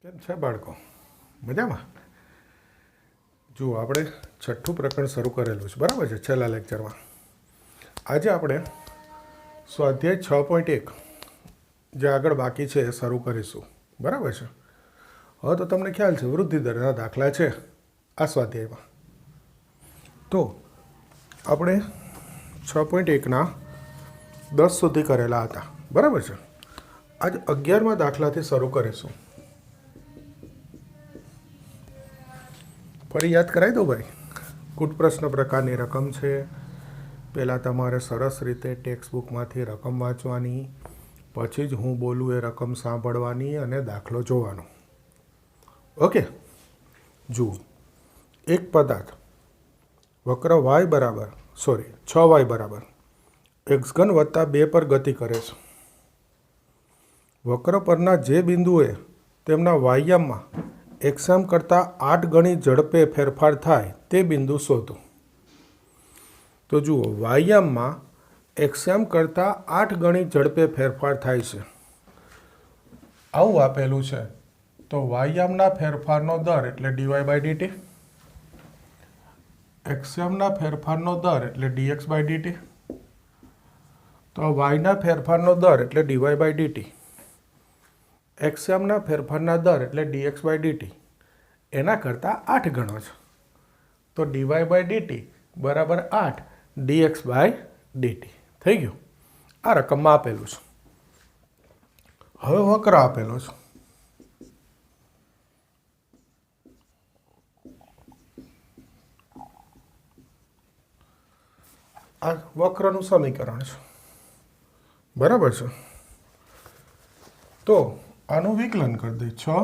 કેમ છે બાળકો? મજામાં? જુઓ, આપણે છઠ્ઠું પ્રકરણ શરૂ કરેલું છે, બરાબર છે? છેલ્લા લેક્ચરમાં આજે આપણે સ્વાધ્યાય 6.1 જે આગળ બાકી છે એ શરૂ કરીશું, બરાબર છે? હવે તો તમને ખ્યાલ છે વૃદ્ધિ દરના દાખલા છે આ સ્વાધ્યાયમાં. તો આપણે 6.1ના 10 સુધી કરેલા હતા, બરાબર છે? આજ 11મા દાખલાથી શરૂ કરીશું. ફરી યાદ કરાવી દો ભાઈ. કુટ પ્રશ્ન પ્રકારની રકમ છે. પહેલાં તમારે સરસ રીતે ટેક્સ્ટ બુકમાંથી રકમ વાંચવાની, પછી જ હું બોલું એ રકમ સાંભળવાની અને દાખલો જોવાનો. ઓકે? જુઓ, એક પદાર્થ વક્ર છ વાય બરાબર એક્સ ઘન વત્તા 2 પર ગતિ કરે છે. વક્ર પરના જે બિંદુએ તેમના વાયામમાં એક્સએમ કરતાં 8 ગણી ઝડપે ફેરફાર થાય તે બિંદુ શોધો. તો જુઓ, વાયામમાં એક્સએમ કરતાં 8 ગણી ઝડપે ફેરફાર થાય છે આવું આપેલું છે. તો વાયામના ફેરફારનો દર એટલે ડીવાય બાય ડીટી, એક્સએમના ફેરફારનો દર એટલે ડીએક્સ બાય ડીટી, તો વાયના ફેરફારનો દર એટલે ડીવાય બાય ડીટી, એક્સએમના ફેરફારના દર એટલે ડીએક્સ બાય ડીટી એના કરતાં 8 ગણો છે. તો ડીવાય બાય ડીટી બરાબર 8 ડીએક્સ બાય ડીટી થઈ ગયું. આ રકમમાં આપેલું છે. હવે વક્ર આપેલો છે. આ વક્રનું સમીકરણ છે, બરાબર છે? તો આનું વિકલન કરી દઈએ. 6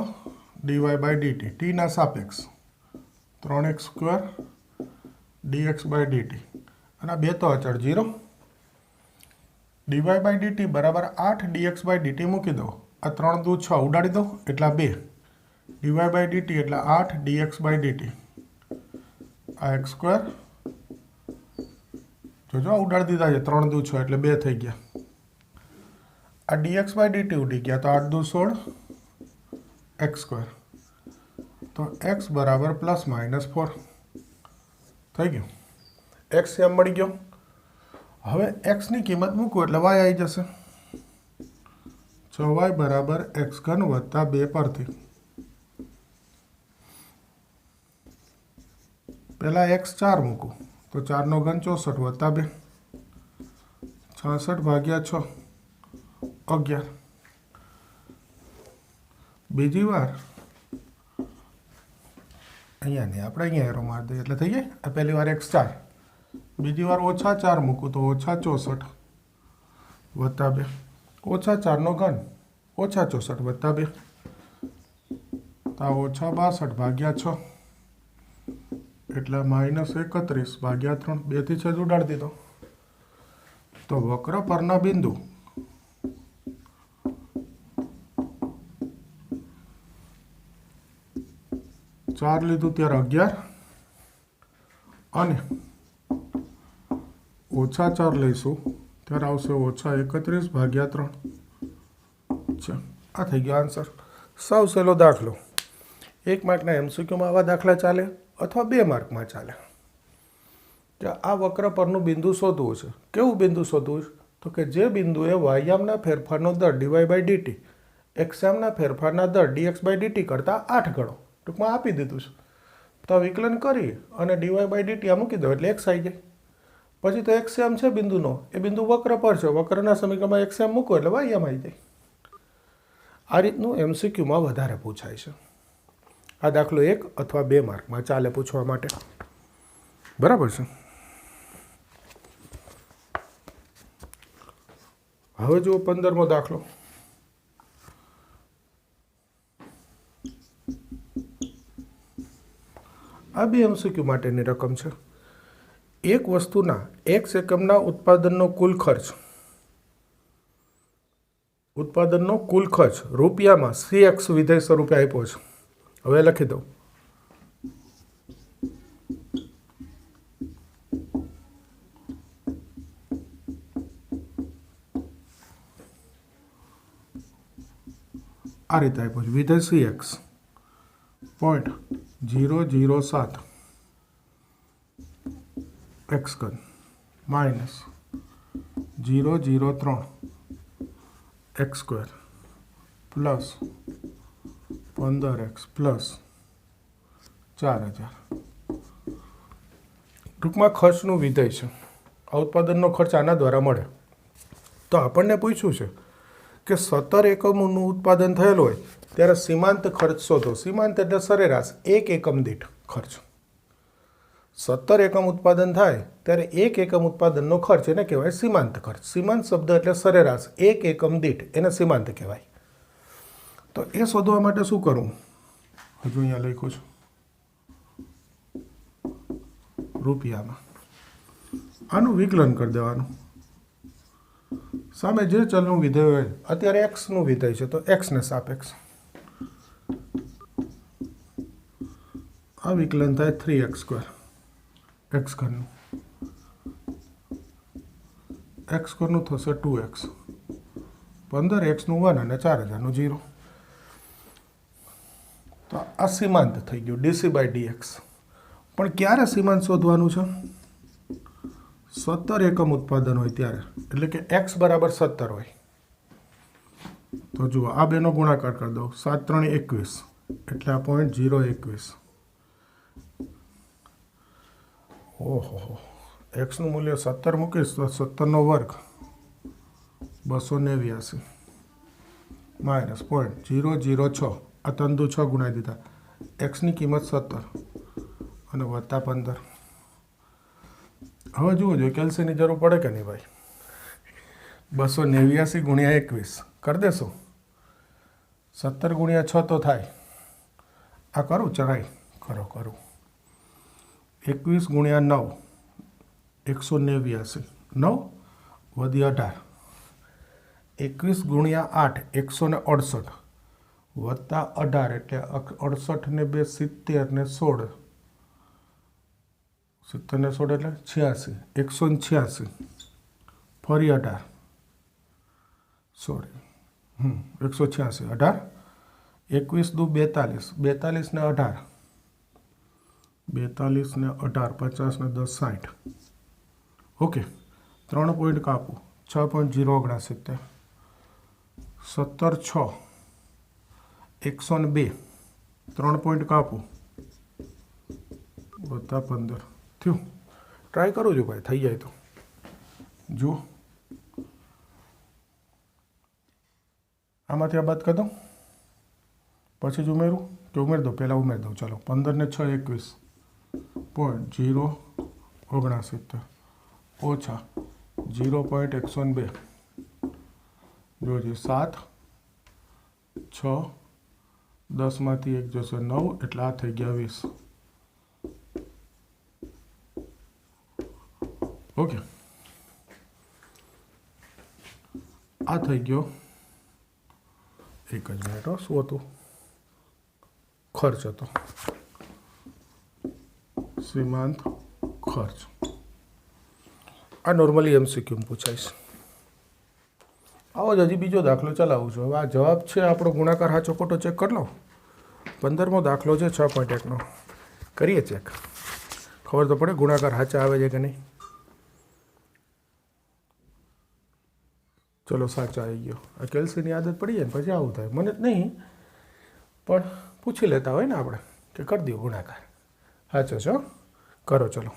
ડીવાય બાય ડીટી ટીના સાપેક્ષ 3x² dx બાય ડીટી અને આ બે તો અચળ 0. ડીવાય બાય ડીટી બરાબર 8 dx બાય ડીટી મૂકી દો. આ 3 દુ 6 ઉડાડી દો એટલે 2 ડીવાય બાય ડીટી એટલે 8 dx બાય ડીટી. આ x², જોજો ઉડાડી દીધા છે, 3 દુ 6 એટલે 2 થઈ ગયા. આ dx બાય ડીટી ઉડી ગયા તો 8 દુ 16 x². તો x બરાબર ±4 થઈ ગયું. x એમ મળી ગયો. હવે xની કિંમત મૂકવું એટલે y આવી જશે. 6y બરાબર x ઘન વત્તા 2 પરથી પહેલાં x 4 મૂકું તો 4 નો ઘન 64 વત્તા 2 66 ભાગ્યા 6 11. બીજી વાર અહીંયા નહીં, આપણે અહીંયા એરો મારી દઈએ એટલે થઈ જાય. આ પહેલી વાર x 4, બીજી વાર -4 મૂકું તો -64 વત્તા 2 -4 નો ઘન -64 વત્તા 2 તો -62 ભાગ્યા 6 એટલે -31 ભાગ્યા 3 2 થી 6 ઉડાડી દીધો. તો વક્ર પરના બિંદુ ચાર લીધું ત્યારે 11 અને -4 લઈશું ત્યારે આવશે -31 ભાગ્યા 3. આ થઈ ગયો આન્સર. સાવ સહેલો દાખલો. 1 માર્કના MCQમાં આવા દાખલા ચાલે અથવા 2 માર્કમાં ચાલે. કે આ વક્ર પરનું બિંદુ શોધવું છે. કેવું બિંદુ શોધવું છે? તો કે જે બિંદુએ વાયામના ફેરફારનો દર ડીવાય બાય ડીટી એક્સએમના ફેરફારના દર ડીએક્સ બાય ડીટી કરતાં 8 ગણો ટૂંકમાં આપી દીધું છે. તો વિકલન કરી અને ડીવાય બાય ડીટી આ મૂકી દો એટલે x આવી જાય. પછી તો એક્સએમ છે બિંદુનો, એ બિંદુ વક્ર પર છે. વક્રના સમીકરણમાં એક્સએમ મૂકો એટલે વાયમ આવી જાય. આ રીતનું MCQમાં વધારે પૂછાય છે. આ દાખલો 1 અથવા 2 માર્કમાં ચાલે પૂછવા માટે, બરાબર છે? હવે જુઓ 15મો દાખલો. આ બી MCQ માટેની રકમ છે. એક વસ્તુના x એકમના ઉત્પાદનનો કુલ ખર્ચ રૂપિયામાં CX વિધેય સ્વરૂપે આપ્યો છે. હવે લખી દઉં. આ રીતે આપ્યો છે વિધેય CX. 0.007 एक्स घन minus 0.003 x square plus 15x plus 4000 ટૂંકમાં ખર્ચનું વિધેય છે. આ ઉત્પાદનનો ખર્ચ આના દ્વારા મળે. તો આપણને પૂછ્યું છે કે 17 એકમોનું ઉત્પાદન થયેલું હોય ત્યારે સીમાંત ખર્ચ શોધો. સીમાંત એટલે સરેરાશ એક એકમ દીઠ ખર્ચ. 17 એકમ ઉત્પાદન થાય ત્યારે એક એકમ ઉત્પાદનનો ખર્ચ એને કહેવાય સીમાંત ખર્ચ. સીમાંત શબ્દ એટલે સરેરાશ એક એકમ દીઠ, એને સીમાંત કહેવાય. તો એ શોધવા માટે શું કરવું? હજુ અહીંયા લખ્યું છે રૂપિયામાં. આનું વિકલન કરી દેવાનું. સામે જે ચલનું વિધેય હોય, અત્યારે એક્સનું વિધેય છે તો એક્સને સાપેક્ષ આ વિકલન થાય 3x² એક્સ ઘનનું. એક્સ ઘનનું થશે 2x, 15xનું 1 અને 4000નું 0. તો આ સીમાંત થઈ ગયું dc/dx. પણ ક્યારે સીમાંત શોધવાનું છે? 17 એકમ ઉત્પાદન હોય ત્યારે, એટલે કે x બરાબર 17 હોય. તો જુઓ, આ બેનો ગુણાકાર કરી દો. 7 3 21 એટલે આ 0.021. ઓહો, એક્સનું મૂલ્ય 17 મૂકીશ તો 17નો વર્ગ 289 માઇનસ 0.006. આ તંદુ 6 ગુણાવી દીધા. એક્સની કિંમત 17 અને વત્તા 15. હવે જુઓ જો કેલ્સીની જરૂર પડે કે નહીં ભાઈ? 289 ગુણ્યા 21 કરી દેશો. 17 ગુણ્યા 6 તો થાય. આ કરું ચરાઈ કરું 21 ગુણ્યા 9 189. 9 વધી 18. 21 ગુણ્યા 8 168 વત્તા 18 એટલે 68 ને 2 70 ને 16. 70 ને 16 એટલે 86. 186 ફરી 18 સોરી 186 18 21 દુ 42 42 ને 18 42 ને 18 50 ને 10 60. ઓકે, 3 પોઈન્ટ કાપું 6.069 17 6 102 3 પોઈન્ટ કાપું વત્તા 15 થયું. ટ્રાય કરું છું ભાઈ, થઈ જાય તો જુઓ. આમાંથી આ બાદ કરી દઉં પછી જ ઉમેરું કે ઉમેરી દઉં? પહેલાં ઉમેરી દઉં. ચાલો, 15 ને 6 21.069 ઓછા 0.102. જોજે 7 6 10માંથી 1 જશે 9 એટલે આ થઈ ગયા 20. ઓકે, આ થઈ ગયો. એક જ મિનિટ. શું હતું? ખર્ચ હતો, સીમાંત ખર્ચ. આ નોર્મલી એમસીક્યુમાં પૂછાઈશ. આવો જ હજી બીજો દાખલો ચલાવું છું. હવે આ જવાબ છે આપણો ગુણાકાર સાચો ખોટો ચેક કરી લો. 15મો દાખલો છે 6.1નો. કરીએ ચેક, ખબર તો પડે ગુણાકાર સાચા આવે છે કે નહીં. ચલો, સાચા આવી ગયો. આ કેલ્સીની આદત પડી જાય ને પછી આવું થાય. મને જ નહીં પણ પૂછી લેતા હોય ને આપણે કે કરી દો ગુણાકાર. સાચો છો, કરો. ચલો,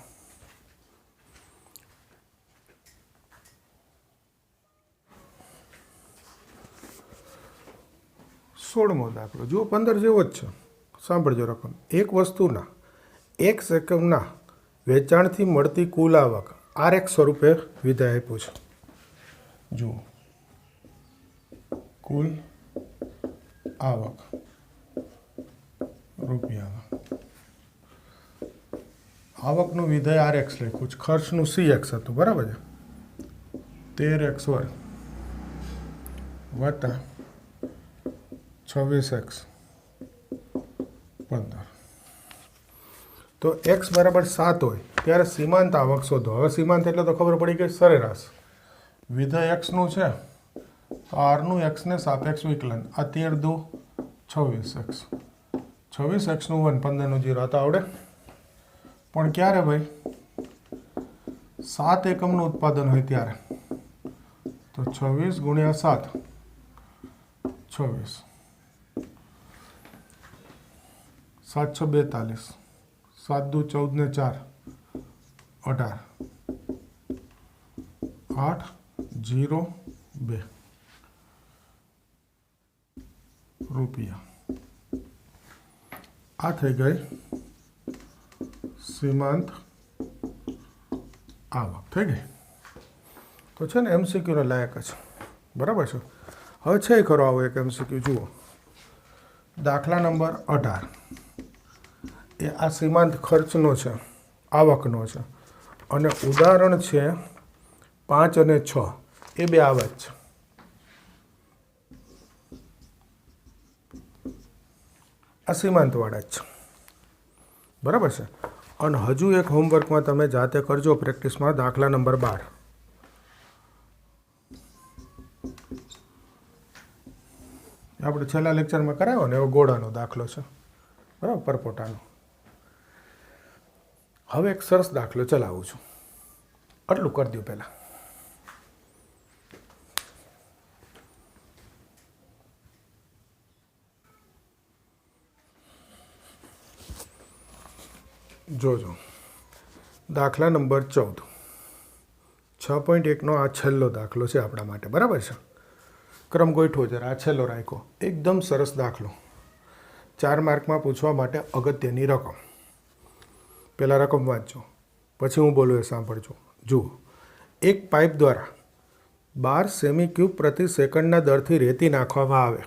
સોળમો દાખલો જુઓ, 15 જેવો જ છે. સાંભળજો રકમ. એક વસ્તુના એક એકમના વેચાણથી મળતી કુલ આવક RX સ્વરૂપે વિધેય આપ્યું છે. જુઓ, કુલ આવક રૂપિયામાં. આવકનું વિધેય RX લખ્યું છે. ખર્ચનું CX હતું, બરાબર છે? 13x² વત્તા 26x 15. તો x બરાબર 7 હોય ત્યારે સીમાંત આવક શોધો. હવે સીમાંત એટલે તો ખબર પડી ગઈ સરેરાશ. વિધેય xનું છે તો rનું x ને સાપેક્ષ વિકલન. આ 13 દુ 26x 26x નું 1 15 0 તો આવડે, પણ ક્યારે ભાઈ 7 એકમનું ઉત્પાદન હોય ત્યારે, તો 26 ગુણ્યા 7 26 7 6 42 7 2 14 ને 4 18 8 0 2 રૂપિયા. આ થઈ ગઈ સીમાંત આવક થઈ ગઈ. તો છે ને એમસીક્યુને લાયક જ, બરાબર છે. હવે છે ખરો આવો એક એમસીક્યુ જુઓ. દાખલા નંબર 18 એ આ સીમાંત ખર્ચનો છે, આવકનો છે, અને ઉદાહરણ છે 5 અને 6 એ બે આવક છે. આ સીમાંતવાળા જ છે, બરાબર છે. અને હજુ એક હોમવર્કમાં તમે જાતે કરજો પ્રેક્ટિસમાં, દાખલા નંબર 12. આપણે છેલ્લા લેક્ચરમાં કરાવ્યો ને એવો ગોળાનો દાખલો છે, બરાબર, પરપોટાનો. હવે એક સરસ દાખલો ચલાવું છું, આટલું કરી દો પહેલાં. જોજો દાખલા નંબર 14 6.1નો આ છેલ્લો દાખલો છે આપણા માટે, બરાબર છે. ક્રમ ગોઠવો જરા, આ છેલ્લો રાખ્યો. એકદમ સરસ દાખલો, 4 માર્કમાં પૂછવા માટે અગત્યની રકમ. પહેલાં રકમ વાંચજો, પછી હું બોલું એ સાંભળજો. જુઓ, એક પાઇપ દ્વારા 12 સેમી ક્યુબ પ્રતિ સેકન્ડના દરથી રેતી નાખવામાં આવે.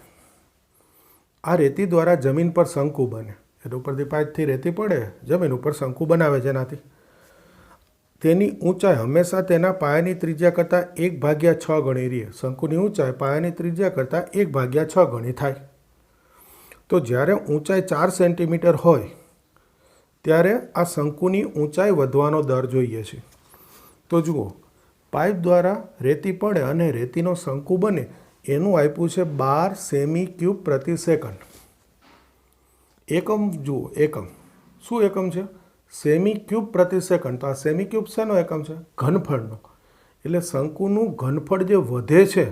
આ રેતી દ્વારા જમીન પર શંકુ બને, એટલે ઉપરથી પાઇપથી રેતી પડે, જમીન ઉપર શંકુ બનાવે. જેનાથી તેની ઊંચાઈ હંમેશા તેના પાયાની ત્રિજ્યા કરતાં 1/6 ગણી રહે. શંકુની ઊંચાઈ પાયાની ત્રિજ્યા કરતાં 1/6 ગણી થાય. તો જ્યારે ઊંચાઈ 4 સેન્ટીમીટર હોય ત્યારે આ શંકુની ઊંચાઈ વધવાનો દર જોઈએ છે. તો જુઓ, પાઇપ દ્વારા રેતી પડે અને રેતીનો શંકુ બને એનું આપ્યું છે 12 સેમી ક્યુબ પ્રતિ સેકન્ડ. એકમ જુઓ, એકમ શું એકમ છે? સેમી ક્યુબ પ્રતિ સેકન્ડ. તો આ સેમી ક્યુબ શેનો એકમ છે? ઘનફળનો. એટલે શંકુનું ઘનફળ જે વધે છે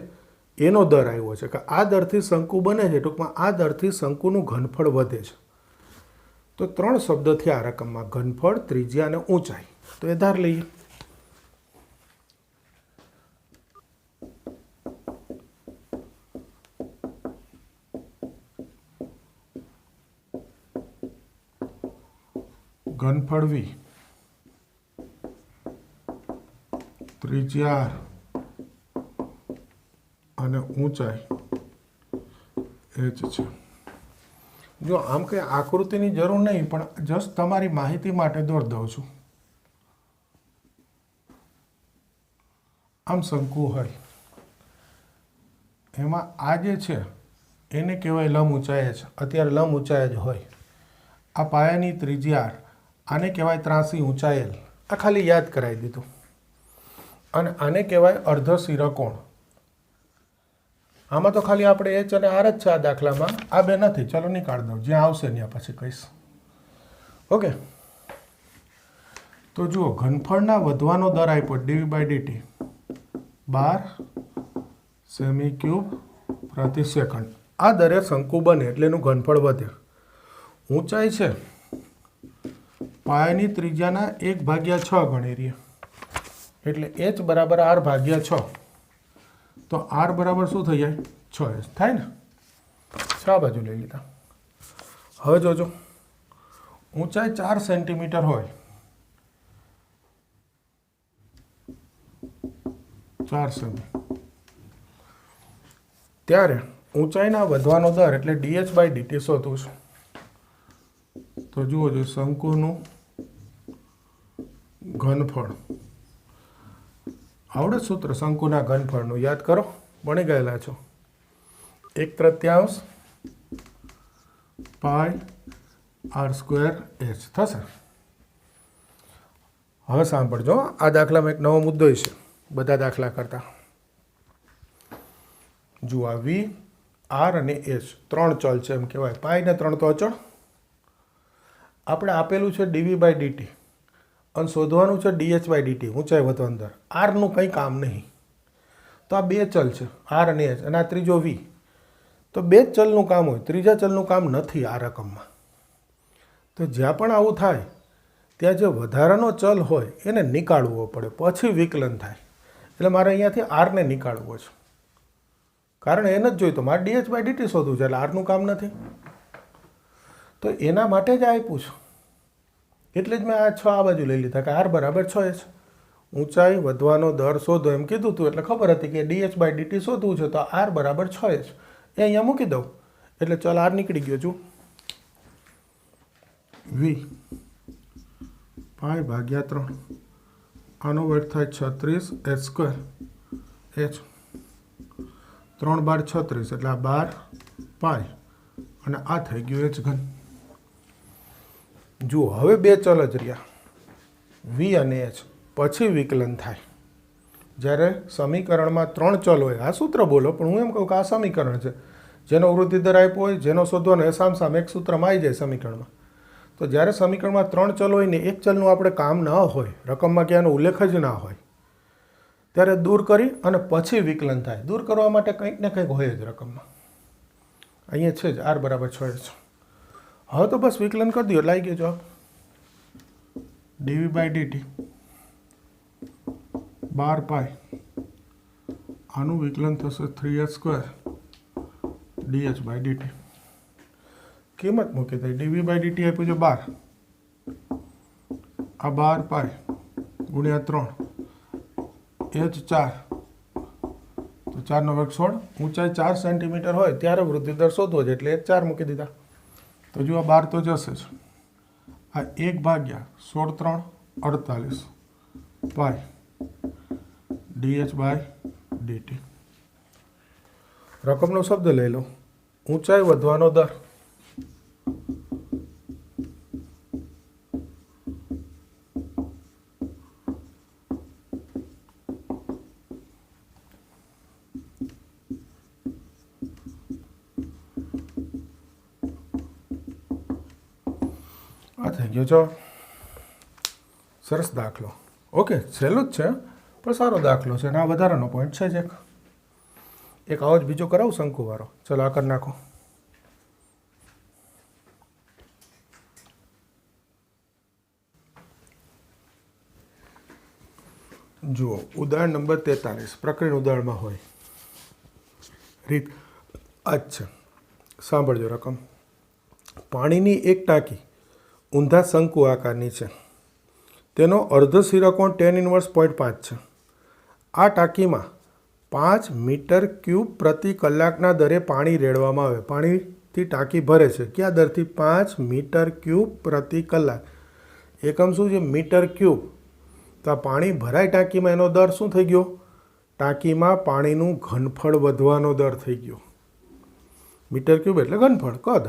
એનો દર આવ્યો છે, કે આ દરથી શંકુ બને છે, ટૂંકમાં આ દરથી શંકુનું ઘનફળ વધે છે. તો 3 શબ્દ થયા આ રકમમાં: ઘનફળ, ત્રિજ્યા અને ઊંચાઈ. તો એ ધાર લઈએ. ઘનફળ V, ત્રિજ્યા R અને ઊંચાઈ H છે. જો આમ કંઈ આકૃતિની જરૂર નહીં, પણ જસ્ટ તમારી માહિતી માટે દોર દઉં છું. આમ શંકુ હોય, એમાં આ જે છે એને કહેવાય લંબ ઊંચાઈ જ. અત્યારે લંબ ઊંચાઈ જ હોય. આ પાયાની ત્રિજ્યા R, આને કહેવાય ત્રાસી ઊંચાઈ L. આ ખાલી યાદ કરાવી દીધું. અને આને કહેવાય અર્ધશિરકોણ. આમાં તો ખાલી આપણે H અને R જ છે આ દાખલામાં, આ બે નથી. ચલો નીકાળ દઉં, જ્યાં આવશે ત્યાં પછી કહીશ. ઓકે. તો જુઓ, ઘનફળના વધવાનો દર આપ્યો dV/dt 12 સેમી ક્યુબ પ્રતિ સેકન્ડ. આ દરે શંકુ બને એટલે એનું ઘનફળ વધે. ઊંચાઈ છે પાયાની ત્રિજ્યાના 1/6 ગણી રહી, એટલે H બરાબર R/6. તો R બરાબર શું થઈ જાય? 6H થાય ને. 6 બાજુ લઈ લીધા. હવે જોજો, ઊંચાઈ 4 સેન્ટીમીટર હોય, 4 સેમી, ત્યારે ઊંચાઈના વધવાનો દર એટલે dH/dt શોધવું છે. તો જુઓ, જો શંકુનું ઘનફળ આવડે સૂત્ર શંકુના ઘનફળનું? યાદ કરો, ભણી ગયેલા છો. 1/3 પાઈ R² H થશે. હવે સાંભળજો, આ દાખલામાં એક નવો મુદ્દો છે બધા દાખલા કરતા. જુઓ, આ V, R અને H 3 ચલ છે એમ કહેવાય. પાઈ ને 3 તો અચળ, આપણે આપેલું છે dv/dt અને શોધવાનું છે dh/dt ઊંચાઈ વધવાનું દર. આરનું કંઈ કામ નહીં. તો આ બે ચલ છે આર અને એચ, અને આ ત્રીજો વી. તો બે જ ચલનું કામ હોય, ત્રીજા ચલનું કામ નથી આ રકમમાં. તો જ્યાં પણ આવું થાય ત્યાં જે વધારાનો ચલ હોય એને નીકાળવો પડે, પછી વિકલન થાય. એટલે મારે અહીંયાથી આરને નીકાળવો છે, કારણ એને જ જોઈતો મારે dh/dt શોધવું છે, એટલે આરનું કામ નથી. તો એના માટે જ આપ્યું છે, એટલે જ મેં આ 6 આ બાજુ લઈ લીધા કે આર બરાબર 6h. ઊંચાઈ વધવાનો દર શોધો એમ કીધું હતું, એટલે ખબર હતી કે dh/dt શોધવું છે, તો આર બરાબર 6h એ અહીંયા મૂકી દઉં એટલે ચાલ આર નીકળી ગયો. જો v π/3 આનો વર્ગ થાય 36h². h 3 બાર 36 એટલે આ 12 પાય અને આ થઈ ગયું h3. જુઓ હવે બે ચલ જ રહ્યા v અને h, પછી વિકલન થાય. જ્યારે સમીકરણમાં 3 ચલ હોય, આ સૂત્ર બોલો પણ હું એમ કહું કે આ સમીકરણ છે, જેનો વૃદ્ધિ દર આપ્યો હોય, જેનો શોધવાનો એ સામ એક સૂત્રમાં આવી જાય સમીકરણમાં. તો જ્યારે સમીકરણમાં 3 ચલ હોય ને એક ચલનું આપણે કામ ન હોય, રકમમાં ક્યાંનો ઉલ્લેખ જ ના હોય, ત્યારે દૂર કરી અને પછી વિકલન થાય. દૂર કરવા માટે કંઈક ને કંઈક હોય જ રકમમાં. અહીંયા છે જ આર બરાબર 6h. હવે તો બસ વિકલન કરી દો એટલે આવી ગયો જવાબ. dv/dt 12 પાય આનું વિકલન થશે 3h² dh/dt. કિંમત મૂકી દઈ. dv/dt આપ્યું છે 12, આ 12 પાય ગુણ્યા 3 h4, તો 4 નો વર્ગ 16. ઊંચાઈ 4 સેન્ટીમીટર હોય ત્યારે વૃદ્ધિ દર શોધવો છે, એટલે h4 મૂકી દીધા. તો જો આ 12 તો જશે જ. આ 1/16 × 3 48 પાય dh/dt. રકમનો શબ્દ લઈ લો. ઊંચાઈ વધવાનો દર આ થઈ ગયો. જો સરસ દાખલો. ઓકે, સહેલો જ છે પણ સારો દાખલો છે, અને આ વધારાનો પોઈન્ટ છે જ એક આવો જ બીજો કરાવું શંકુવાળો. ચલો આ કરી નાખો. જુઓ ઉદાહરણ નંબર 43 પ્રકરણ ઉદાહરણમાં હોય રીત આ જ છે. સાંભળજો. રકમ પાણીની એક ટાંકી ઊંધા શંકુ આકારની છે. તેનો અર્ધ શિરાકોણ tan inverse 0.5 છે. આ ટાંકીમાં 5 મીટર ક્યુબ પ્રતિ કલાકના દરે પાણી રેડવામાં આવે. પાણીથી ટાંકી ભરે છે. કયા દરથી? 5 મીટર ક્યુબ પ્રતિ કલાક. એકમ શું છે? Metre cube. તો આ પાણી ભરાય ટાંકીમાં, એનો દર શું થઈ ગયો? ટાંકીમાં પાણીનું ઘનફળ વધવાનો દર થઈ ગયો. મીટર ક્યુબ એટલે ઘનફળ, કદ.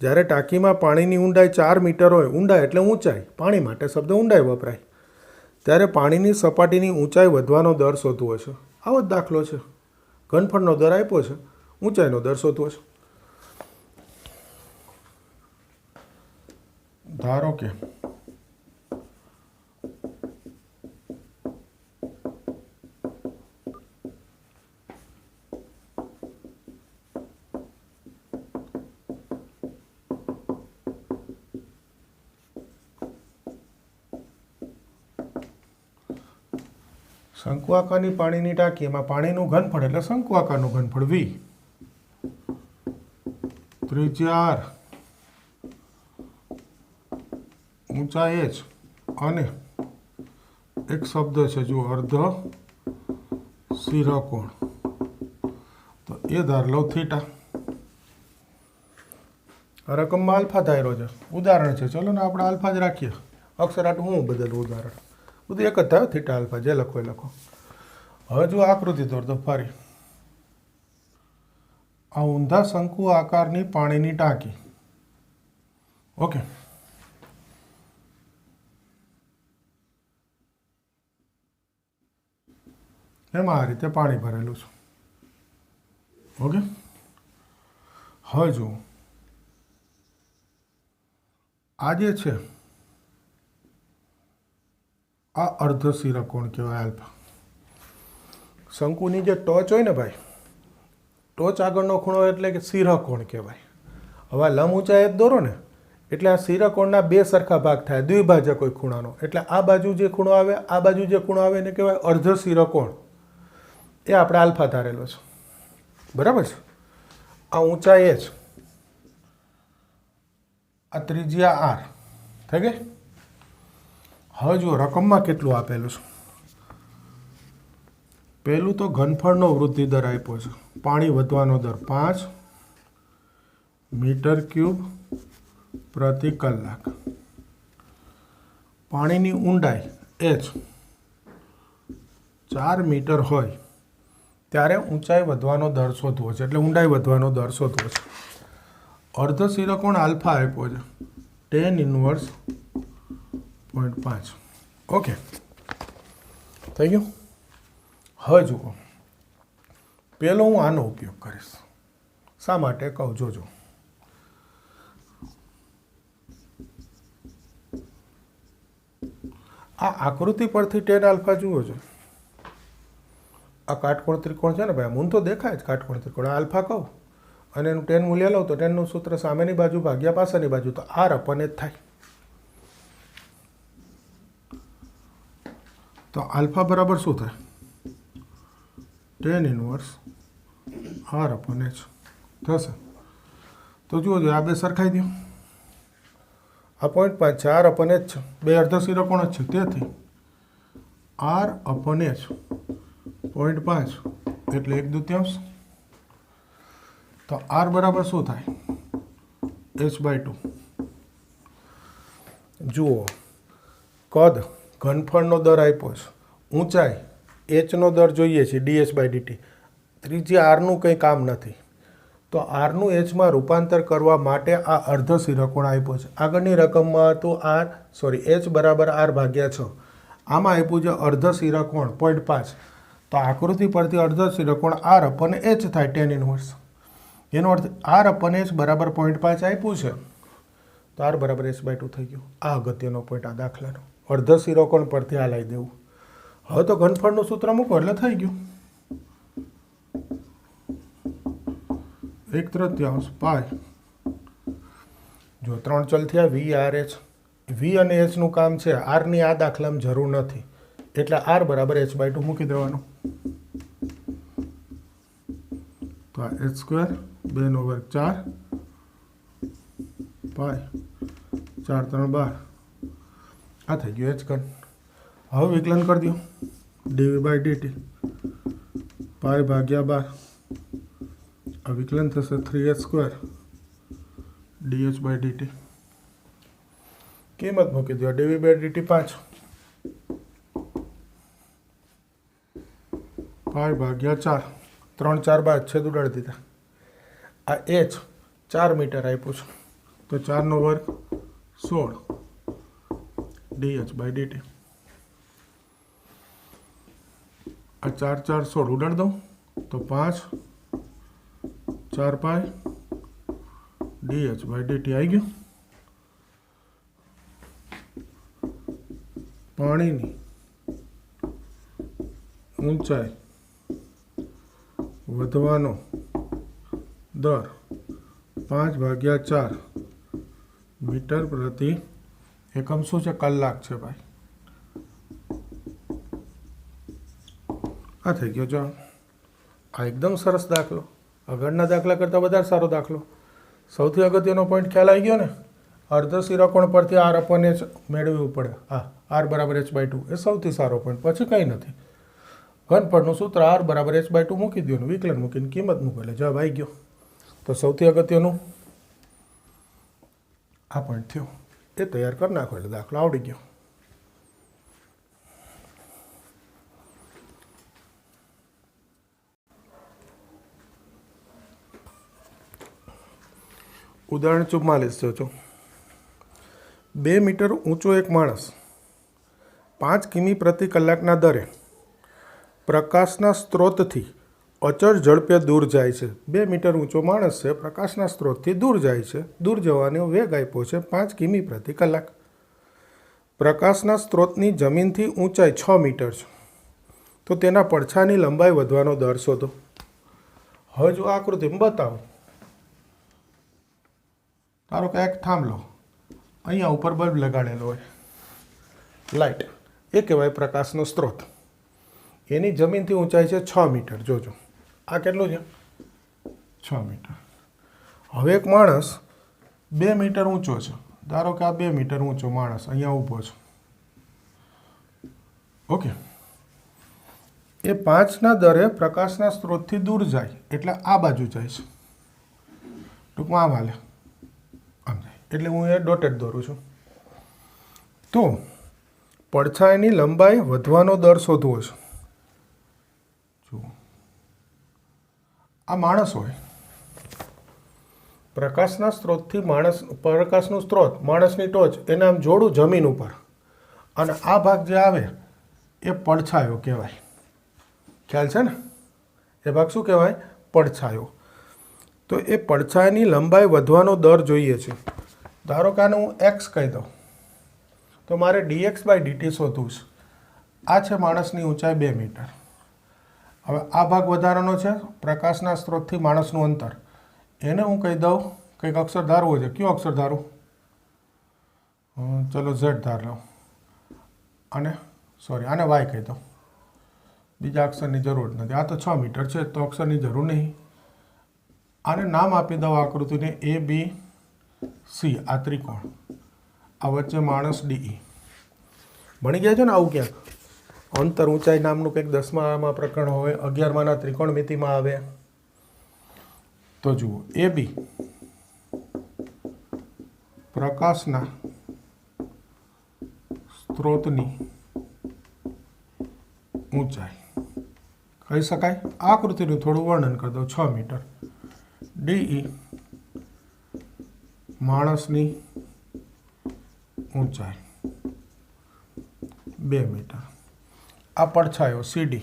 જ્યારે ટાંકીમાં પાણીની ઊંડાઈ 4 મીટર હોય, ઊંડાઈ એટલે ઊંચાઈ, પાણી માટે શબ્દ ઊંડાઈ વપરાય, ત્યારે પાણીની સપાટીની ઊંચાઈ વધવાનો દર શોધવો છે. આવો જ દાખલો છે. ઘનફળનો દર આપ્યો છે, ઊંચાઈનો દર શોધવો છે. ધારો કે શંકુ આકારની પાણીની ટાંકી, એમાં પાણીનું ઘનફળ એટલે શંકુ આકારનું ઘનફળ v, ત્રિજ્યા r, ઊંચાઈ h, અને એક શબ્દ છે જો અર્ધ શિરાકોણ, તો એ ધાર લો થીટા. આ રકમમાં આલ્ફા ધાર્યો છે. ઉદાહરણ છે, ચલો ને આપણે આલ્ફા જ રાખીએ. અક્ષર આટલું હું બદલવું ઉદાહરણ, બધું એક જ થાય. થીટા આલ્ફા જે લખો એ લખો. હવે જો આકૃતિ દોરતો ફરી. આ ઊંધા શંકુ આકારની પાણીની ટાંકી. ઓકે, એમાં આ રીતે પાણી ભરેલું છે. ઓકે, હવે જુઓ આ જે છે આ અર્ધશિરાકોણ કહેવાય આલ્ફા. શંકુની જે ટોચ હોય ને ભાઈ, ટોચ આગળનો ખૂણો એટલે કે શિરાકોણ કહેવાય. હવે લંબ ઊંચાઈ જ દોરો ને એટલે આ શિરાકોણના બે સરખા ભાગ થાય, દ્વિભાજક કોઈ ખૂણાનો. એટલે આ બાજુ જે ખૂણો આવે, આ બાજુ જે ખૂણો આવે એને કહેવાય અર્ધશિરાકોણ. એ આપણે આલ્ફા ધારેલો છે, બરાબર છે. આ ઊંચાઈ એ જ, આ ત્રિજ્યા આર થઈ ગઈ. હવે જુઓ રકમમાં કેટલું આપેલું છે. પહેલું તો ઘનફળનો વૃદ્ધિ દર આપ્યો છે, પાણી વધવાનો દર 5 મીટર ક્યુબ પ્રતિ કલાક. પાણીની ઊંડાઈ h 4 મીટર હોય ત્યારે ઊંચાઈ વધવાનો દર શોધવો છે, એટલે ઊંડાઈ વધવાનો દર શોધવો છે. અર્ધશિરાકોણ આલ્ફા આપ્યો છે, tan ઇન્વર્સ 0.5. ઓકે, થઈ ગયું. હવે જુઓ, પહેલો હું આનો ઉપયોગ કરીશ. શા માટે કહું, જોજો. આ આકૃતિ પરથી tan આલ્ફા જુઓ છો. આ કાટકોણ ત્રિકોણ છે ને ભાઈ, મૂન તો દેખાય જ કાટકોણ ત્રિકોણ. આલ્ફા કહું અને એનું tan મૂલ્ય લઉં તો tanનું સૂત્ર સામેની બાજુ ભાગ્યા પાછળની બાજુ, તો r અપન h થાય. તો આલ્ફા બરાબર શું થાય? tan ઇન્વર્સ r અપન h થશે. તો જુઓ, આ બે સરખાઈ દો. આ 0.5 છે, r અપન h છે, બે અર્ધશિરાકોણ જ છે, તેથી r અપન h 0.5 એટલે 1/2. તો r બરાબર શું થાય? h/2. જુઓ, કદ ઘનફળનો દર આપ્યો છે, ઊંચાઈ hનો દર જોઈએ છે dh/dt. ત્રિજ્યા આરનું કંઈ કામ નથી, તો આરનું એચમાં રૂપાંતર કરવા માટે આ અર્ધશિરાકોણ આપ્યો છે. આગળની રકમમાં હતું h બરાબર r ભાગ્યા 6. આમાં આપ્યું છે અર્ધશિરાકોણ 0.5. તો આકૃતિ પરથી અર્ધશિરાકોણ r અપન h થાય tan ઇન્વર્સ. એનો અર્થ r અપન h બરાબર 0.5 આપ્યું છે, તો r બરાબર h/2 થઈ ગયું. આ અગત્યનો પોઈન્ટ આ દાખલાનો. અર્ધશિરાકોણ પરથી આ લઈ દેવું. હવે તો ઘનફળનું સૂત્ર મૂકો એટલે થઈ ગયું. 1/3 પાય. જો 3 ચલ થયા, v r h. v અને h નું કામ છે, r ની આ દાખલામાં જરૂર નથી, એટલે r બરાબર h/2 મૂકી દેવાનું. તો આ h² 2/4 પાય 4 3 12. આ થઈ ગયું h ઘન. હવે વિકલન કરી દો. dv/dt પાય ભાગ્યા 12. આ વિકલન થશે 3h² dh/dt. કિંમત મૂકી દો. dv/dt 5 પાય ભાગ્યા 4. 3 4 બાદ છેદ ઉડાડી દીધા. આ h 4 મીટર આપ્યું છે, તો 4 નો વર્ગ 16 dh/dt. આ 4 4 16 ઉડાડી દઉં તો 5 4 પાય dh/dt આવી ગયું. પાણીની ઊંચાઈ વધવાનો દર 5/4 મીટર પ્રતિ એકમ. શું છે? કલાક છે ભાઈ. આ થઈ ગયો. જો આ એકદમ સરસ દાખલો, આગળના દાખલા કરતાં વધારે સારો દાખલો. સૌથી અગત્યનો પોઈન્ટ ખ્યાલ આવી ગયો ને? અર્ધશિરાકોણ પરથી r અપન h મેળવવું પડે. હા, r બરાબર h/2 એ સૌથી સારો પોઈન્ટ, પછી કંઈ નથી. ઘનફળનું સૂત્ર r બરાબર h/2 મૂકી દો, વિકલન મૂકીને કિંમત મૂકો એટલે જવાબ આવી ગયો. તો સૌથી અગત્યનું આ પોઈન્ટ થયો, એ તૈયાર કરી નાખો એટલે દાખલો આવડી ગયો. ઉદાહરણ 44 જોજો. 2 મીટર ઊંચો એક માણસ 5 કિમી પ્રતિ કલાકના દરે પ્રકાશના સ્ત્રોતથી અચળ ઝડપે દૂર જાય છે. 2 મીટર ઊંચો માણસ છે, પ્રકાશના સ્ત્રોતથી દૂર જાય છે. દૂર જવાનો વેગ આપ્યો છે 5 કિમી પ્રતિ કલાક. પ્રકાશના સ્ત્રોતની જમીનથી ઊંચાઈ 6 મીટર છે, તો તેના પડછાયાની લંબાઈ વધવાનો દર શોધો. હવે જો આ આકૃતિમાં બતાવો, ધારો કે એક થાંભલો, અહીંયા ઉપર બલ્બ લગાડેલો હોય, લાઇટ, એ કહેવાય પ્રકાશનો સ્ત્રોત. એની જમીનથી ઊંચાઈ છે 6 મીટર. જોજો આ કેટલું છે? 6 મીટર. હવે એક માણસ 2 મીટર ઊંચો છે. ધારો કે આ 2 મીટર ઊંચો માણસ અહીંયા ઊભો છે. ઓકે, એ 5ના દરે પ્રકાશના સ્ત્રોતથી દૂર જાય, એટલે આ બાજુ જાય છે. ટૂંકમાં આમ હાલે, આમ જાય, એટલે હું એ ડોટેડ દોરું છું. તો પડછાયાની લંબાઈ વધવાનો દર શોધવો છે. જુઓ, આ માણસ હોય, પ્રકાશના સ્ત્રોતથી પ્રકાશનું સ્ત્રોત, માણસની ટોચ, એને આમ જોડું જમીન ઉપર, અને આ ભાગ જે આવે એ પડછાયો કહેવાય. ખ્યાલ છે ને? એ ભાગ શું કહેવાય? પડછાયો. તો એ પડછાયાની લંબાઈ વધવાનો દર જોઈએ છે. ધારો કે આને હું એક્સ કહી દઉં, તો મારે dx બાય dt શોધવું છે. આ છે માણસની ઊંચાઈ 2 મીટર. હવે આ ભાગ વધારાનો છે પ્રકાશના સ્ત્રોતથી માણસનું અંતર. એને હું કહી દઉં, કંઈક અક્ષર ધારવો છે. કયો અક્ષર ધારું? ચલો ઝેડ ધાર લઉં, અને સોરી, આને વાય કહી દઉં. બીજા અક્ષરની જરૂર નથી. આ તો 6 મીટર છે, તો અક્ષરની જરૂર નહીં. આને નામ આપી દઉં આકૃતિને ABC. આ ત્રિકોણ, આ વચ્ચે માણસ DE. ભણી ગયા છો ને આવું ક્યાંક? અંતર ઊંચાઈ નામનું કંઈક 10મામાં પ્રકરણ હોય, 11માના ત્રિકોણમિતિમાં આવે. તો જુઓ, AB પ્રકાશના સ્ત્રોતની ઊંચાઈ કહી શકાય. આકૃતિનું થોડું વર્ણન કરી દઉં. 6 મીટર. DE માણસની ઊંચાઈ 2 મીટર. આ પડછાયો CD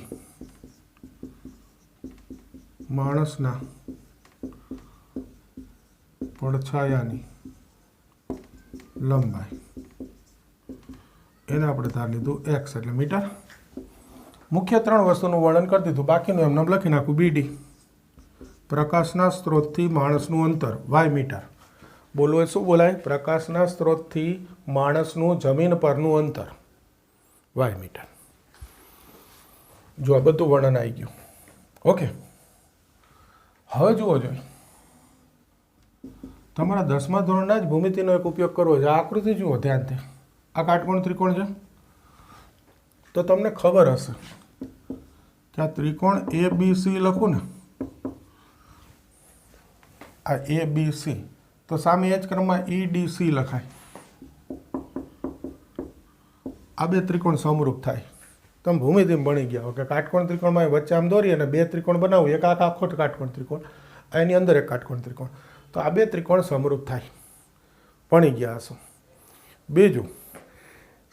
માણસના પડછાયાની લંબાઈ, એને આપણે ધાર લીધું x એટલે મીટર. મુખ્ય 3 વસ્તુનું વર્ણન કરી દીધું, બાકીનું એમને લખી નાખું. BD પ્રકાશના સ્ત્રોતથી માણસનું અંતર y મીટર. બોલવું એ શું બોલાય? પ્રકાશના સ્ત્રોતથી માણસનું જમીન પરનું અંતર y મીટર. જો આ બધું વર્ણન આવી ગયું. ઓકે, હવે જુઓ જોઈએ, તમારા 10મા ધોરણના જ ભૂમિતિનો એક ઉપયોગ કરવો છે. આ આકૃતિ જુઓ ધ્યાનથી. આ કાટકોણ ત્રિકોણ છે, તો તમને ખબર હશે કે આ ત્રિકોણ ABC લખું ને, આ ABC, તો સામે એ જ ક્રમમાં EDC લખાય. આ 2 ત્રિકોણ સમરૂપ થાય. તમે ભૂમિતિમાં ભણી ગયા કે કાટકોણ ત્રિકોણમાં વચ્ચે આમ દોરી અને 2 ત્રિકોણ બનાવું. એક આખો કાટકોણ ત્રિકોણ, એની અંદર એક કાટકોણ ત્રિકોણ, તો આ 2 ત્રિકોણ સમરૂપ થાય. ભણી ગયા હશો. બીજું,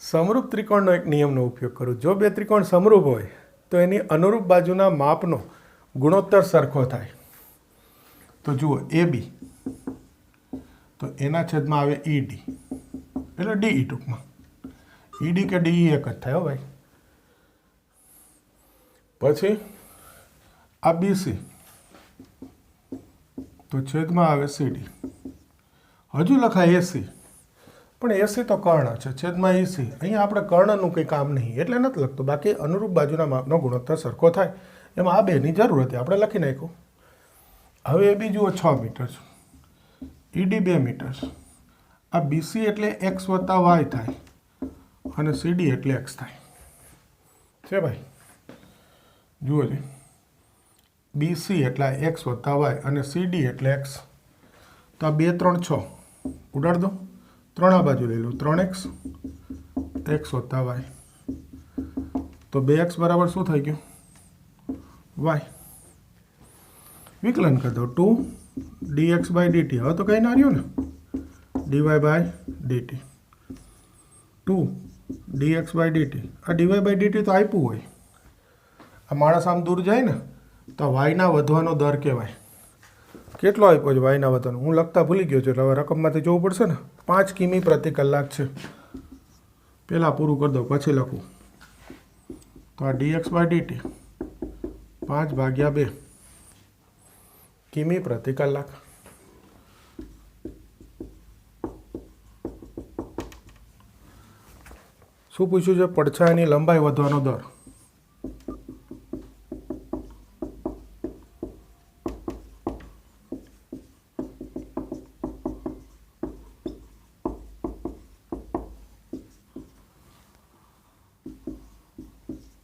સમરૂપ ત્રિકોણનો એક નિયમનો ઉપયોગ કરું. જો 2 ત્રિકોણ સમરૂપ હોય તો એની અનુરૂપ બાજુના માપનો ગુણોત્તર સરખો થાય. તો જુઓ, AB તો એના છેદમાં આવે ED, એટલે DE ટૂંકમાં. ED કે DE એક જ થાય. હો ભાઈ. પછી આ BC તો છેદમાં આવે CD. હજુ લખાય AC, પણ AC તો કર્ણ છે, છેદમાં EC. અહીંયા આપણે કર્ણનું કંઈ કામ નહીં એટલે નથી લખતું. બાકી અનુરૂપ બાજુના માપનો ગુણોત્તર સરખો થાય, એમાં આ 2ની જરૂર હતી, આપણે લખી નાખ્યું. હવે AB જુઓ 6 મીટર છે, ED 2 મીટર છે. આ BC એટલે x વત્તા y થાય, અને CD એટલે x થાય છે ભાઈ. જુઓ ਜੀ, BC એટલે x વત્તા y અને CD એટલે x. તો આ 2 3 6 ઉડાડ દો. 3 આ બાજુ લઈ લો, 3x x વત્તા y. તો 2x બરાબર શું થઈ ગયું? y. વિકલન કરી દો, 2 dx બાય dt. હવે તો કંઈ ના રહ્યું ને, dy by dt. 2 dx by dt. આ dy બાય dt તો આપ્યું હોય. આ માણસ આમ દૂર જાય ને તો વાયના વધવાનો દર કહેવાય. કેટલો આપ્યો છે વાયના વધવાનો? હું લખતા ભૂલી ગયો છું એટલે હવે રકમમાંથી જોવું પડશે ને. 5 કિમી પ્રતિ કલાક છે. પહેલાં પૂરું કરી દઉં પછી લખું. તો આ dx/dt 5/2 કિમી પ્રતિ કલાક. શું પૂછ્યું છે? પડછાયાની લંબાઈ વધવાનો દર.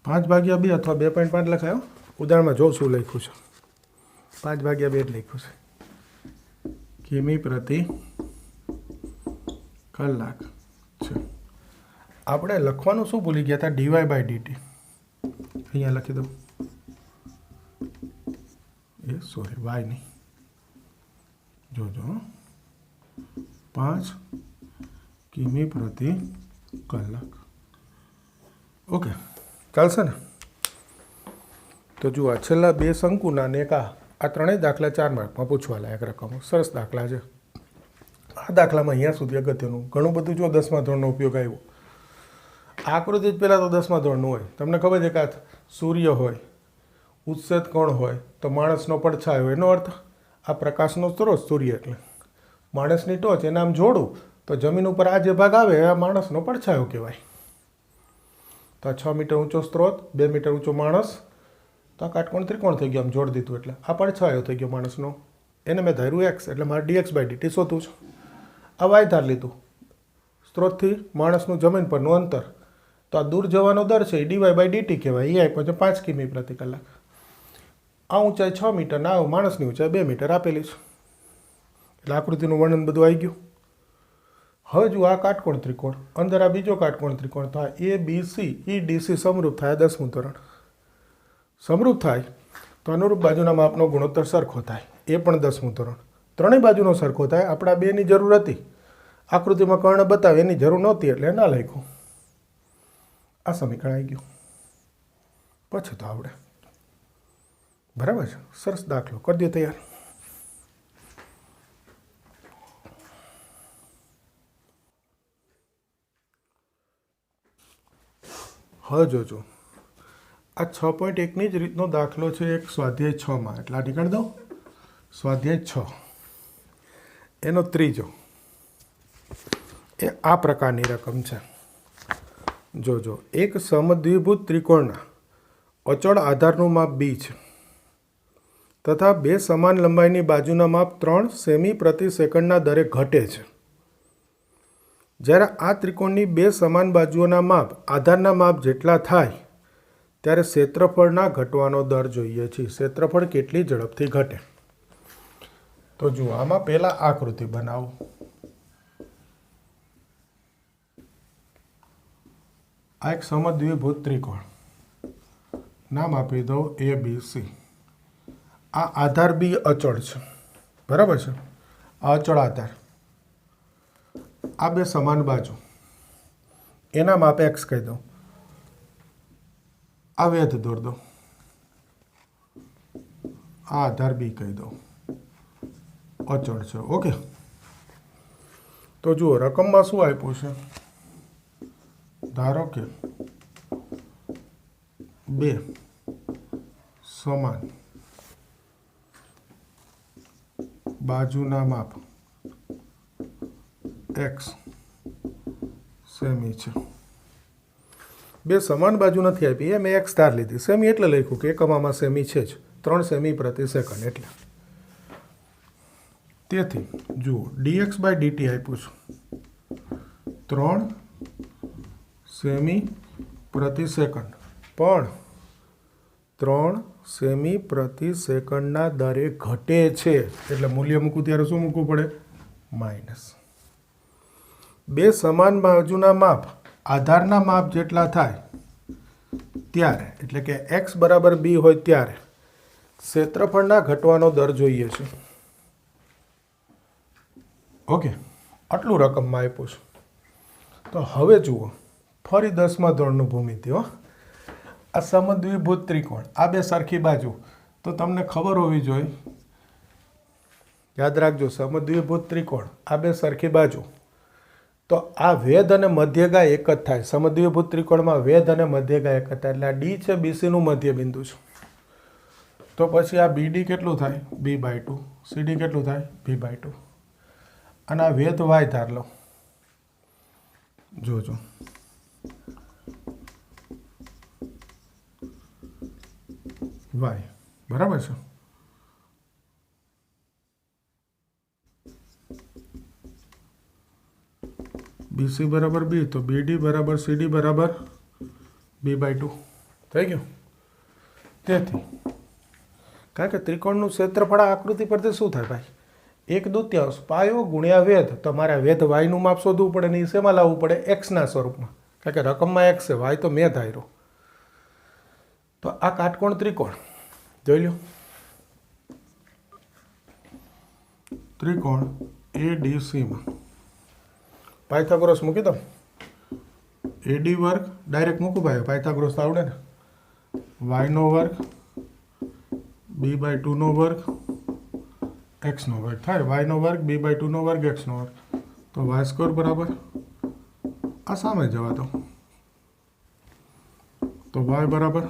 પાંચ ભાગ્યા 2 અથવા 2.5 લખાયો. ઉદાહરણમાં જો શું લખ્યું છે. 5/2 જ લખ્યું છે. કિમી પ્રતિ કલાક છે. આપણે લખવાનું શું ભૂલી ગયા હતા? dy/dt. અહીંયા લખી દઉં. સોરી, વાય નહીં, જોજો. 5 કિમી પ્રતિ કલાક. ઓકે, ચાલશે ને? તો જુઓ, આ છેલ્લા 2 શંકુના ને એક આ ત્રણેય દાખલા 4 માર્કમાં પૂછવા લાયક રકમો. સરસ દાખલા છે. આ દાખલામાં અહીંયા સુધી અગત્યનું ઘણું બધું જો 10મા ધોરણનો ઉપયોગ આવ્યો. આકૃતિ જ પહેલાં તો 10મા ધોરણનું હોય. તમને ખબર છે કે સૂર્ય હોય, ઉત્સેદ કોણ હોય, તો માણસનો પડછાયો. એનો અર્થ આ પ્રકાશનો સ્ત્રોત સૂર્ય એટલે માણસની ટોચ. એને આમ જોડું તો જમીન ઉપર આ જે ભાગ આવે આ માણસનો પડછાયો કહેવાય. તો આ 6 મીટર ઊંચો સ્ત્રોત, 2 મીટર ઊંચો માણસ, તો આ કાટકોણ ત્રિકોણ થઈ ગયો. આમ જોડી દીધું એટલે આ પડછાયો થઈ ગયો માણસનો. એને મેં ધાર્યું x એટલે મારે dx/dt શોધવું છે. આ y ધાર લીધું. સ્ત્રોતથી માણસનું જમીન પરનું અંતર, તો આ દૂર જવાનો દર છે એ dy/dt કહેવાય. એ આપ્યો છે 5 કિમી પ્રતિ કલાક. આ ઊંચાઈ 6 મીટર ને આ માણસની ઊંચાઈ 2 મીટર આપેલી છે. એટલે આકૃતિનું વર્ણન બધું આવી ગયું. હવે જો આ કાટકોણ ત્રિકોણ, અંદર આ બીજો કાટકોણ ત્રિકોણ, તો આ ABC EDC સમરૂપ થાય. 10મું ધોરણ સમરૂપ થાય તો અનુરૂપ બાજુના માપનો ગુણોત્તર સરખો થાય. એ પણ 10મું ધોરણ. ત્રણેય બાજુનો સરખો થાય. આપણા બેની જરૂર હતી. આકૃતિમાં કર્ણ બતાવે એની જરૂર નહોતી એટલે ના લખ્યું. આ સમીકરણ આવી ગયું. પછી તો આવડે. બરાબર છે? સરસ દાખલો કરી દો તૈયાર. હવે જોજો, આ 6.1ની જ રીતનો દાખલો છે એક સ્વાધ્યાય 6માં. એટલે આ નીકળી દો. સ્વાધ્યાય 6 એનો ત્રીજો એ આ પ્રકારની રકમ છે. જોજો, એક સમદ્વિભુજ ત્રિકોણના અચળ આધારનું માપ b છે તથા 2 સમાન લંબાઈની બાજુના માપ 3 સેમી પ્રતિ સેકન્ડના દરે ઘટે છે. જ્યારે આ ત્રિકોણની 2 સમાન બાજુઓના માપ આધારના માપ જેટલા થાય ત્યારે ક્ષેત્રફળના ઘટવાનો દર જોઈએ છીએ. ક્ષેત્રફળ કેટલી ઝડપથી ઘટે? તો જુઓ, આમાં પહેલાં આકૃતિ બનાવો. આ એક સમદ્વિભુજ ત્રિકોણ, નામ આપી દો ABC. આ આધાર બી અચળ છે. બરાબર છે? આ અચળ આધાર. આ 2 સમાન બાજુ, એના માપ x કહી દો. આ વેધ દોર દો. આ આધાર બી કહી દો. અચળ છે. ઓકે, તો જુઓ, રકમમાં શું આપ્યું છે? ધારો કે 2 સમાન બાજુના માપ x સેમી છે. 2 સમાન બાજુ નથી આપી, એ મેં x ધાર લીધી. સેમી એટલે લખ્યું કે એકમામાં સેમી છે જ. 3 સેમી પ્રતિ સેકન્ડ એટલે. તેથી જુઓ, dx/dt આપ્યું છે 3 સેમી પ્રતિ સેકન્ડ, પણ 3 સેમી પ્રતિ સેકન્ડના દરે ઘટે છે. એટલે મૂલ્ય મૂકવું ત્યારે શું મૂકવું પડે? માઇનસ. 2 સમાન બાજુના માપ આધારના માપ જેટલા થાય ત્યારે, એટલે કે x બરાબર b હોય ત્યારે ક્ષેત્રફળના ઘટવાનો દર જોઈએ છે. ઓકે, આટલું રકમમાં આપ્યું છે. તો હવે જુઓ, ફરી 10મા ધોરણનું ભૂમિતિ. આ સમદ્વિભુજ ત્રિકોણ, આ 2 સરખી બાજુ, તો તમને ખબર હોવી જોઈએ, યાદ રાખજો, સમદ્વિભુજ ત્રિકોણ આ બે સરખી બાજુ, તો આ વેધ અને મધ્યગા એક જ થાય. સમદ્વિભુજ ત્રિકોણમાં વેધ અને મધ્યગા એક જ થાય. એટલે આ ડી છે બીસીનું મધ્ય બિંદુ છે. તો પછી આ બીડી કેટલું થાય? b/2. સીડી કેટલું થાય? b/2. અને આ વેધ વાય ધાર લો, જોજો વાય બરાબર છે. BC બરાબર બી, તો BD બરાબર CD બરાબર b/2 થઈ ગયું. તેથી કારણ કે ત્રિકોણનું ક્ષેત્રફળ આ આકૃતિ પરથી શું થાય ભાઈ? 1/2 પાયો ગુણ્યા વેધ. તમારે વેધ વાયનું માપ શોધવું પડે ને એ શેમાં લાવવું પડે? એક્સના સ્વરૂપમાં, કારણ કે રકમમાં એક્સ છે, વાય તો મેં ધાર્યો. તો આ કાટકોણ ત્રિકોણ જોઈ લો, ત્રિકોણ ADCમાં પાયથાગોરસ મૂકી દો. AD વર્ગ ડાયરેક્ટ મૂકું ભાઈ, પાયથાગોરસ આવડે ને. વાયનો વર્ગ b/2 નો વર્ગ એક્સનો વર્ગ થાય. વાયનો વર્ગ b/2 નો વર્ગ એક્સનો વર્ગ, તો y² બરાબર આ સામે જવા દો, તો y બરાબર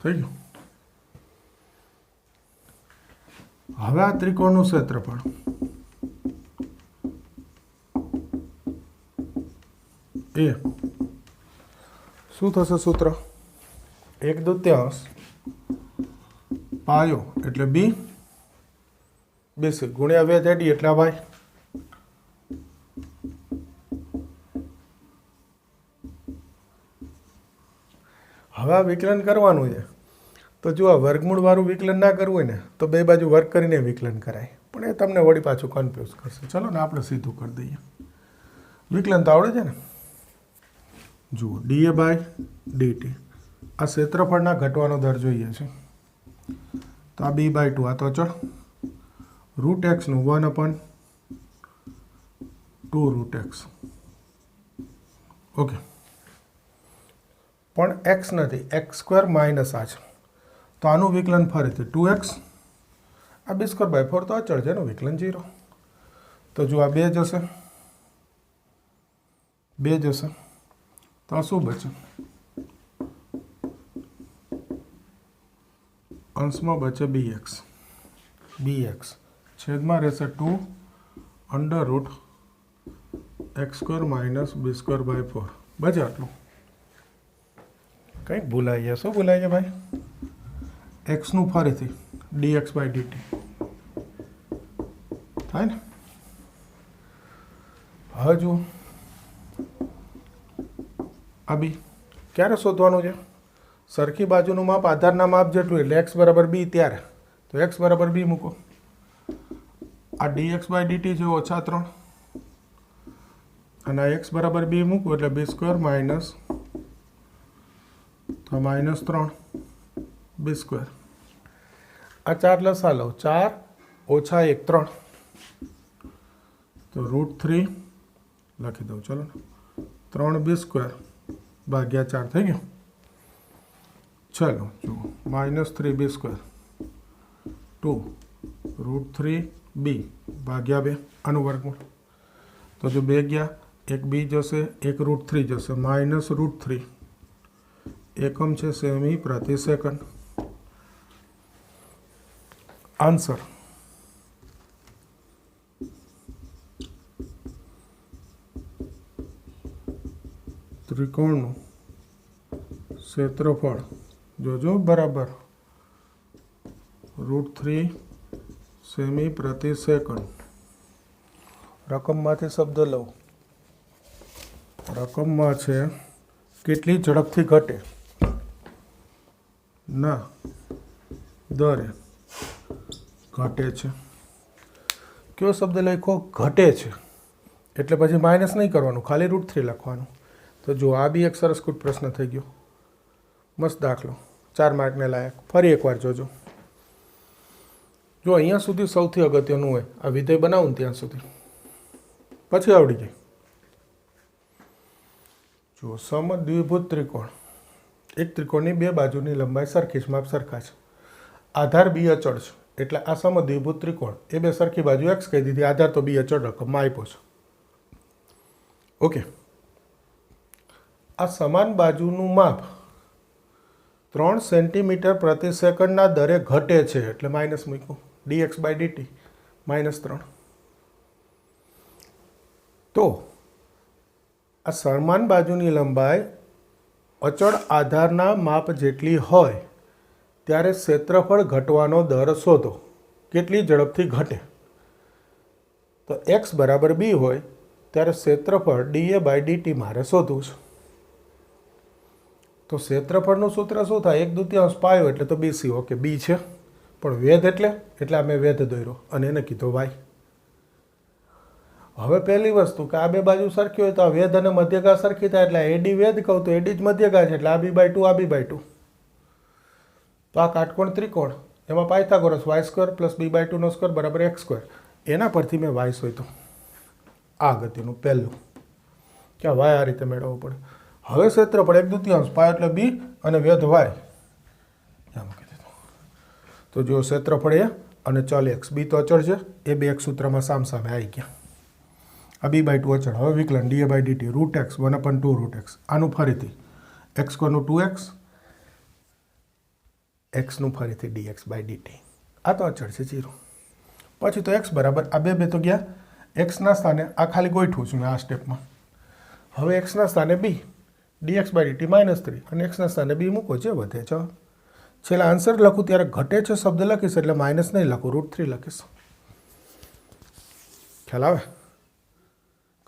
થઈ ગયું. હવે આ ત્રિકોણનું ક્ષેત્રફળ એ શું થશે? સૂત્ર 1/2 પાયો એટલે બી, BC ગુણ્યા વેધ AD એટલે વાય. હવે આ વિકલન કરવાનું છે. તો જો આ વર્ગમૂળ વાળું વિકલન ના કરવું હોય ને તો બે બાજુ વર્ગ કરીને વિકલન કરાય, પણ એ તમને વળી પાછું કન્ફ્યુઝ કરશે. ચલો ને આપણે સીધું કરી દઈએ. વિકલન તો આવડે છે ને. જુઓ dA/dt આ ક્ષેત્રફળના ઘટવાનો દર જોઈએ છે. તો આ b/2 આ તો અચળ, √x નું 1/2√x. ઓકે, પણ x નથી, x² માઇનસ આ છે, તો આનું વિકલન ફરીથી 2x. આ b²/4 તો અચળ છે એનું વિકલન 0. તો જો આ 2 જશે, 2 જશે, તો આ શું બચે? અંશમાં બચે bx. bx છેદમાં રહેશે 2√x² માઇનસ b²/4. બચે આટલું. કંઈક ભૂલાઈ ગયા. શું ભૂલાઈ ગયા ભાઈ? એક્સનું ફરીથી dx/dt થાય ને. હવે જુઓ આ બી ક્યારે શોધવાનું છે? સરખી બાજુનું માપ આધારના માપ જેટલું, એટલે x બરાબર b ત્યારે. તો x બરાબર b મૂકો. આ dx/dt છે -3, અને આ x બરાબર b મૂકો એટલે b² માઇનસ તો -3 b². આ 4 લસા લો, 4 ઓછા 1 3, તો √3 લખી દઉં. ચલો ને 3b² ભાગ્યા 4 થઈ ગયું. ચલો જુઓ -3b² 2 √3b ભાગ્યા 2 આનું વર્ગમૂળ. તો જો 2 ગયા, એક બી જશે, એક √3 જશે, -√3 એકમ છે સેમી પ્રતિ સેકન્ડ. આન્સર ત્રિકોણનું ક્ષેત્રફળ જોજો બરાબર √3 સેમી પ્રતિ સેકન્ડ. રકમમાંથી શબ્દ લઉં. રકમમાં છે કેટલી ઝડપથી ઘટે ના દરે ઘટે છે. કયો શબ્દ લખ્યો? ઘટે છે. એટલે પછી માઇનસ નહીં કરવાનું, ખાલી √3 લખવાનું. તો જો આ બી એક સરસ કૂટ પ્રશ્ન થઈ ગયો. મસ્ત દાખલો, 4 માર્કને લાયક. ફરી એકવાર જોજો. જો અહીંયા સુધી સૌથી અગત્યનું હોય આ વિધેય બનાવું ને ત્યાં સુધી, પછી આવડી જાય. જો સમદ્વિભુજ ત્રિકોણ એક ત્રિકોણની બે બાજુની લંબાઈ સરખી છે, માપ સરખા છે, આધાર બી અચળ છે, એટલે આ સમદ્વિભુજ ત્રિકોણ એ બે સરખી બાજુ એક્સ કહી દીધી, આધાર તો બી અચળ રકમમાં આપ્યો છે. ઓકે, આ સમાન બાજુનું માપ 3 સેન્ટીમીટર પ્રતિ સેકન્ડના દરે ઘટે છે, એટલે માઇનસ મૂક્યું, dx બાય dt -3. તો આ સમાન બાજુની લંબાઈ અચળ આધારના માપ જેટલી હોય ત્યારે ક્ષેત્રફળ ઘટવાનો દર શોધો. કેટલી ઝડપથી ઘટે? તો x બરાબર b હોય ત્યારે ક્ષેત્રફળ dA બાય dt મારે શોધવું છે. તો ક્ષેત્રફળનું સૂત્ર શું થાય? 1/2 પાયો એટલે તો BC. ઓકે, b છે, પણ વેધ એટલે મેં વેધ દોર્યો અને એને કીધો y. હવે પહેલી વસ્તુ કે આ બે બાજુ સરખી હોય તો આ વેધ અને મધ્યગા સરખી થાય, એટલે AD વેધ કહું તો AD જ મધ્યગા છે, એટલે આ b/2 આ b/2. તો આ કાટકોણ ત્રિકોણ એમાં પાયથાગોરસ y² + b/2² બરાબર x². એના પરથી મેં y શોધ્યો. આ ગતિનું પહેલું કે y આ રીતે મેળવવું પડે. હવે ક્ષેત્રફળ 1/2 પાયો એટલે b અને વેધ y એમ મૂકી દીધું. તો જો ક્ષેત્રફળ એ અને ચલ x, b તો અચળ છે, એ બે એક સૂત્રમાં સામસામે આવી ગયા. આ b/2 અચળ. હવે વિકલન dA by dt √x 1/2 √x. આનું ફરીથી x² નું 2x, x નું ફરીથી dx બાય dt. આ તો અચળ છે 0. પછી તો x બરાબર આ બે તો ગયા, x ના સ્થાને આ ખાલી ગોઠવું છું આ સ્ટેપમાં. હવે x ના સ્થાને b dx બાય dt -3 અને x ના સ્થાને b મૂકો, જે વધે છે. છેલ્લા આન્સર લખું ત્યારે ઘટે છે શબ્દ લખીશ, એટલે માઇનસ નહીં લખું, √3 લખીશ. ખ્યાલ આવે?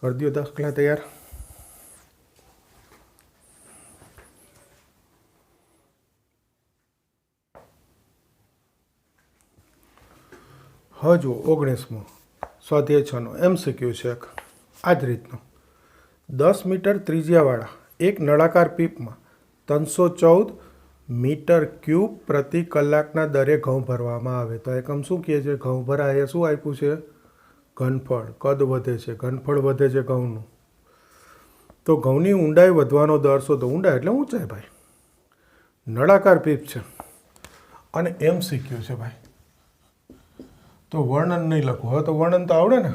કરી દો દાખલા તૈયાર. હવે જુઓ 19મો સ્વાધ્યાય 6નો MCQ છે એક આ જ રીતનો. 10 મીટર ત્રિજ્યાવાળા એક નળાકાર પીપમાં 314 મીટર ક્યુબ પ્રતિ કલાકના દરે ઘઉં ભરવામાં આવે. તો એકમ શું કહે છે? ઘઉં ભરાય. એ શું આપ્યું છે? ઘનફળ. કદ વધે છે, ઘનફળ વધે છે ઘઉંનું. તો ઘઉંની ઊંડાઈ વધવાનો દર શોધો. ઊંડાઈ એટલે ઊંચાઈ ભાઈ. નળાકાર પીપ છે અને MCQ છે ભાઈ. તો વર્ણન નહીં લખવું. હવે તો વર્ણન તો આવડે ને.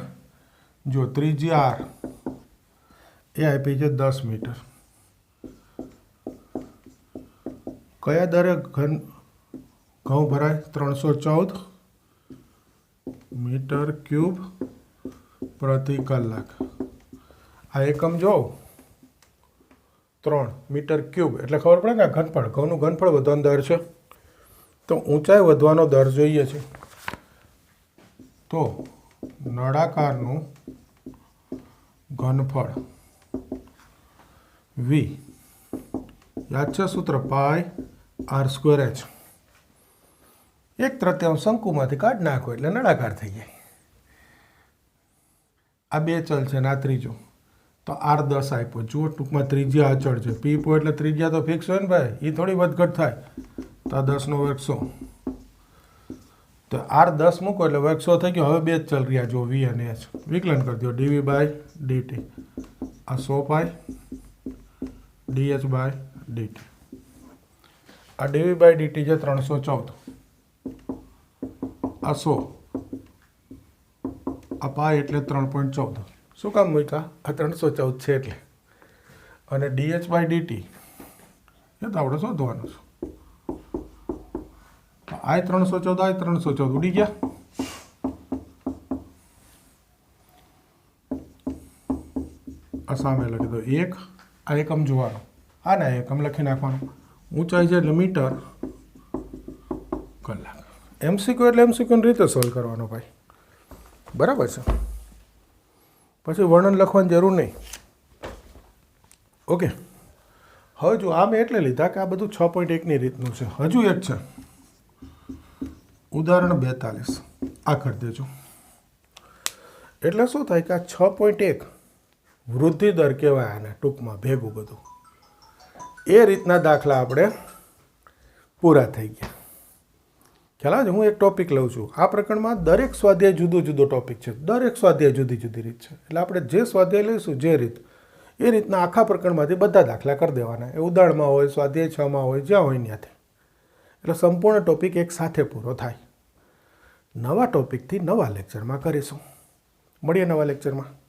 જો ત્રિજ્યા r એ આપી છે 10 મીટર. કયા દરે ઘઉં ભરાય? 314 મીટર ક્યુબ પ્રતિ કલાક. આ એકમ જો 3 મીટર ક્યુબ એટલે ખબર પડે ને ઘનફળ. ઘઉંનું ઘનફળ વધવાનો દર છે, તો ઊંચાઈ વધવાનો દર જોઈએ છે. તો નળાકારનું ઘનફળ v યાદ છે સૂત્ર પાઈ r²h. 1/3 શંકુમાંથી કાઢી નાખો એટલે નળાકાર થઈ જાય. આ બે ચલ છે ને આ ત્રીજો. તો r10 આપ્યો. જુઓ ટૂંકમાં ત્રિજ્યા અચળ છે. પીપો એટલે ત્રિજ્યા તો ફિક્સ હોય ને ભાઈ, એ થોડી વધઘટ થાય. તો આ 10 નો વર્ગ 100. તો r10 મૂકો એટલે વર્ગ 100 થઈ ગયો. હવે બે જ ચલ રહ્યા જો v અને h. વિકલન કરી દો dv બાય dt. આ 100 પાય dh બાય dt. આ dv બાય dt છે 314. આ 100. આ પાય એટલે 3.14. શું કામ મૂક્યા? આ 314 છે એટલે. અને dh બાય dt એ તો આપણે શોધવાનું છે. આ 314 આ 314 ઉડી ગયા. આ સામે લખી દો 1. આ એકમ જોવાનો, આ ના એકમ લખી નાખવાનું. ઊંચાઈ છે એટલે મીટર કલાક. MCQ એટલે MCQની રીતે સોલ્વ કરવાનો ભાઈ. બરાબર છે. પછી વર્ણન લખવાની જરૂર નહીં. ઓકે. હવે જો આ મેં એટલે લીધા કે આ બધું 6.1ની રીતનું છે. હજુ એક છે ઉદાહરણ 42. આ કરી દેજો. એટલે શું થાય કે આ 6.1 વૃદ્ધિ દર કહેવાય આને ટૂંકમાં ભેગું બધું. એ રીતના દાખલા આપણે પૂરા થઈ ગયા. ખ્યાલ આવે? હું એક ટોપિક લઉં છું. આ પ્રકરણમાં દરેક સ્વાધ્યાય જુદો જુદો ટોપિક છે. દરેક સ્વાધ્યાય જુદી જુદી રીત છે. એટલે આપણે જે સ્વાધ્યાય લઈશું જે રીત એ રીતના આખા પ્રકરણમાંથી બધા દાખલા કરી દેવાના. એ ઉદાહરણમાં હોય, સ્વાધ્યાય 6માં હોય, જ્યાં હોય ત્યાંથી. એટલે સંપૂર્ણ ટોપિક એક સાથે પૂરો થાય. નવા ટોપિકથી નવા લેક્ચરમાં કરીશું. મળીએ નવા લેક્ચરમાં.